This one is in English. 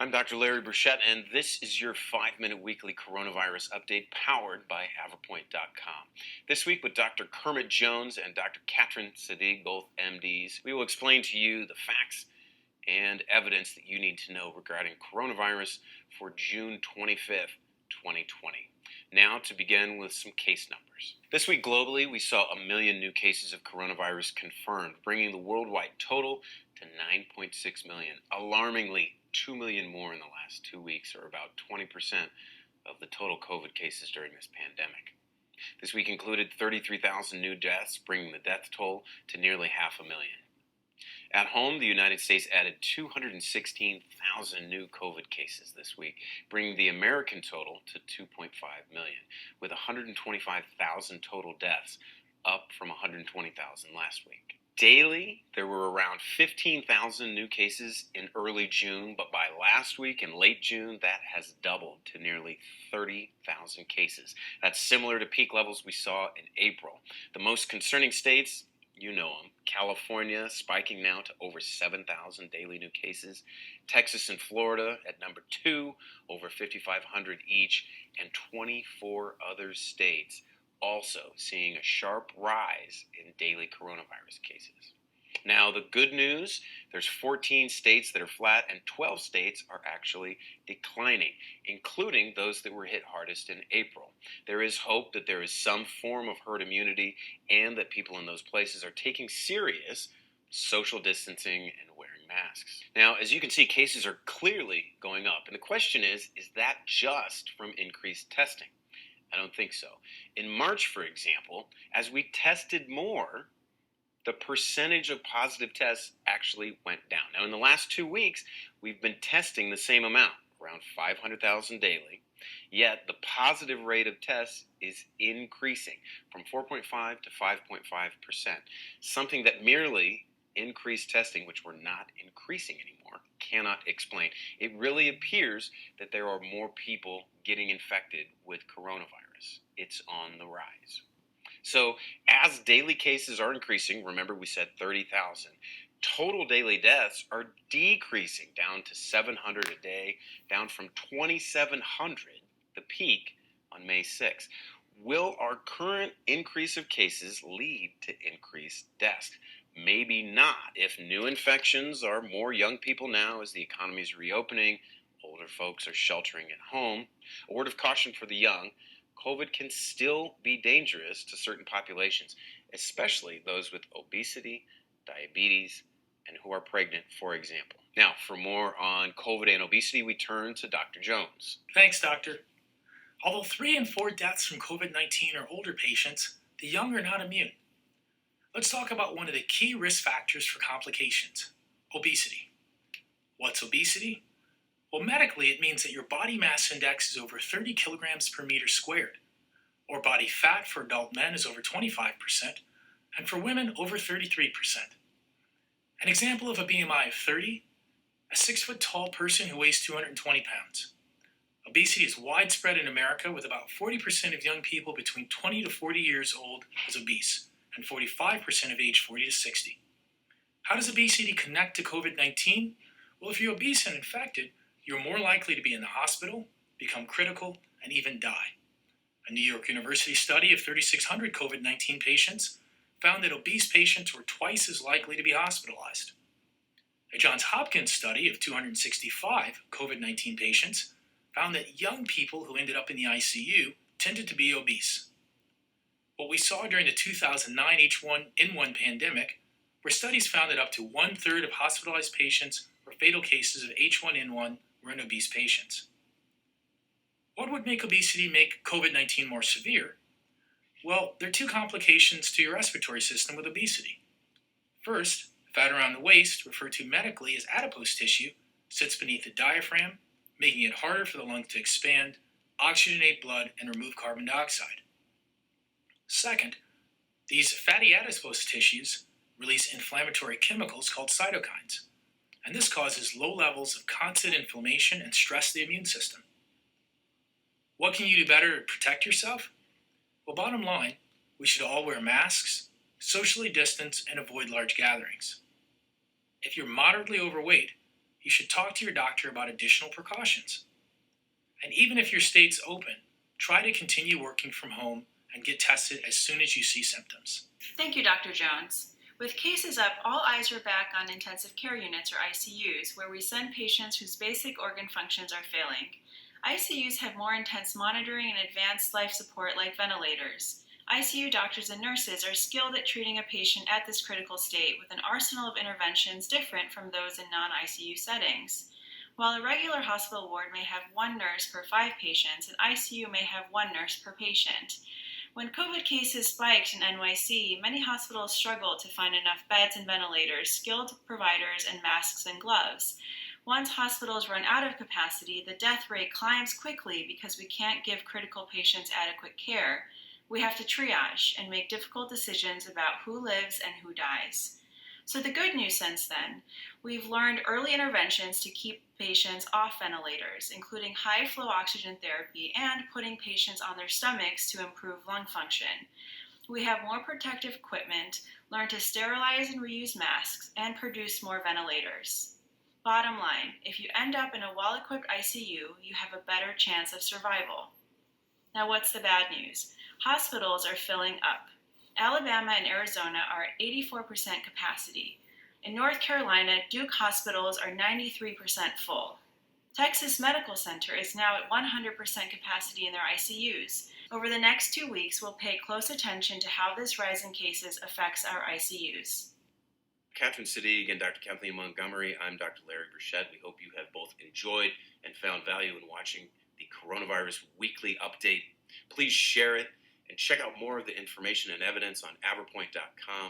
I'm Dr. Larry Burchett, and this is your 5-minute weekly coronavirus update powered by Haverpoint.com. This week with Dr. Kermit Jones and Dr. Katrin Sadigh, both MDs, we will explain to you the facts and evidence that you need to know regarding coronavirus for June 25th, 2020. Now to begin with some case numbers. This week globally, we saw 1 million new cases of coronavirus confirmed, bringing the worldwide total to 9.6 million. Alarmingly, 2 million more in the last 2 weeks, or about 20% of the total COVID cases during this pandemic. This week included 33,000 new deaths, bringing the death toll to nearly 500,000. At home, the United States added 216,000 new COVID cases this week, bringing the American total to 2.5 million, with 125,000 total deaths, up from 120,000 last week. Daily, there were around 15,000 new cases in early June, but by last week in late June, that has doubled to nearly 30,000 cases. That's similar to peak levels we saw in April. The most concerning states, you know them: California spiking now to over 7,000 daily new cases, Texas and Florida at number 2, over 5,500 each, and 24 other states also seeing a sharp rise in daily coronavirus cases. Now, the good news, there's 14 states that are flat and 12 states are actually declining, including those that were hit hardest in April. There is hope that there is some form of herd immunity and that people in those places are taking serious social distancing and wearing masks. Now, as you can see, cases are clearly going up, and the question is that just from increased testing? I don't think so. In March, for example, as we tested more, the percentage of positive tests actually went down. Now, in the last 2 weeks, we've been testing the same amount, around 500,000 daily, yet the positive rate of tests is increasing from 4.5 to 5.5%, something that merely increased testing, which we're not increasing anymore, cannot explain. It really appears that there are more people getting infected with coronavirus. It's on the rise. So as daily cases are increasing, remember we said 30,000, total daily deaths are decreasing down to 700 a day, down from 2,700, the peak on May 6th. Will our current increase of cases lead to increased deaths? Maybe not. If new infections are more young people now as the economy is reopening, older folks are sheltering at home. A word of caution for the young: COVID can still be dangerous to certain populations, especially those with obesity, diabetes, and who are pregnant, for example. Now, for more on COVID and obesity, we turn to Dr. Jones. Thanks, Doctor. Although 3 in 4 deaths from COVID-19 are older patients, the young are not immune. Let's talk about one of the key risk factors for complications: obesity. What's obesity? Well, medically, it means that your body mass index is over 30 kilograms per meter squared, or body fat for adult men is over 25%, and for women, over 33%. An example of a BMI of 30, a 6-foot-tall person who weighs 220 pounds. Obesity is widespread in America, with about 40% of young people between 20 to 40 years old as obese, and 45% of age 40 to 60. How does obesity connect to COVID-19? Well, if you're obese and infected, you're more likely to be in the hospital, become critical, and even die. A New York University study of 3,600 COVID-19 patients found that obese patients were twice as likely to be hospitalized. A Johns Hopkins study of 265 COVID-19 patients found that young people who ended up in the ICU tended to be obese. What we saw during the 2009 H1N1 pandemic were studies found that up to 1/3 of hospitalized patients or fatal cases of H1N1 were in obese patients. What would make obesity make COVID-19 more severe? Well, there are 2 complications to your respiratory system with obesity. First, fat around the waist, referred to medically as adipose tissue, sits beneath the diaphragm, making it harder for the lungs to expand, oxygenate blood, and remove carbon dioxide. Second, these fatty adipose tissues release inflammatory chemicals called cytokines, and this causes low levels of constant inflammation and stress the immune system. What can you do better to protect yourself? Well, bottom line, we should all wear masks, socially distance, and avoid large gatherings. If you're moderately overweight, you should talk to your doctor about additional precautions. And even if your state's open, try to continue working from home and get tested as soon as you see symptoms. Thank you, Dr. Jones. With cases up, all eyes are back on intensive care units or ICUs, where we send patients whose basic organ functions are failing. ICUs have more intense monitoring and advanced life support like ventilators. ICU doctors and nurses are skilled at treating a patient at this critical state with an arsenal of interventions different from those in non-ICU settings. While a regular hospital ward may have one nurse per 5 patients, an ICU may have one nurse per patient. When COVID cases spiked in NYC, many hospitals struggled to find enough beds and ventilators, skilled providers, and masks and gloves. Once hospitals run out of capacity, the death rate climbs quickly because we can't give critical patients adequate care. We have to triage and make difficult decisions about who lives and who dies. So the good news since then, we've learned early interventions to keep patients off ventilators, including high-flow oxygen therapy and putting patients on their stomachs to improve lung function. We have more protective equipment, learned to sterilize and reuse masks, and produce more ventilators. Bottom line, if you end up in a well-equipped ICU, you have a better chance of survival. Now what's the bad news? Hospitals are filling up. Alabama and Arizona are at 84% capacity. In North Carolina, Duke hospitals are 93% full. Texas Medical Center is now at 100% capacity in their ICUs. Over the next 2 weeks, we'll pay close attention to how this rise in cases affects our ICUs. Katrin Sadigh and Dr. Kathleen Montgomery, I'm Dr. Larry Burchett. We hope you have both enjoyed and found value in watching the Coronavirus Weekly Update. Please share it and check out more of the information and evidence on averpoint.com.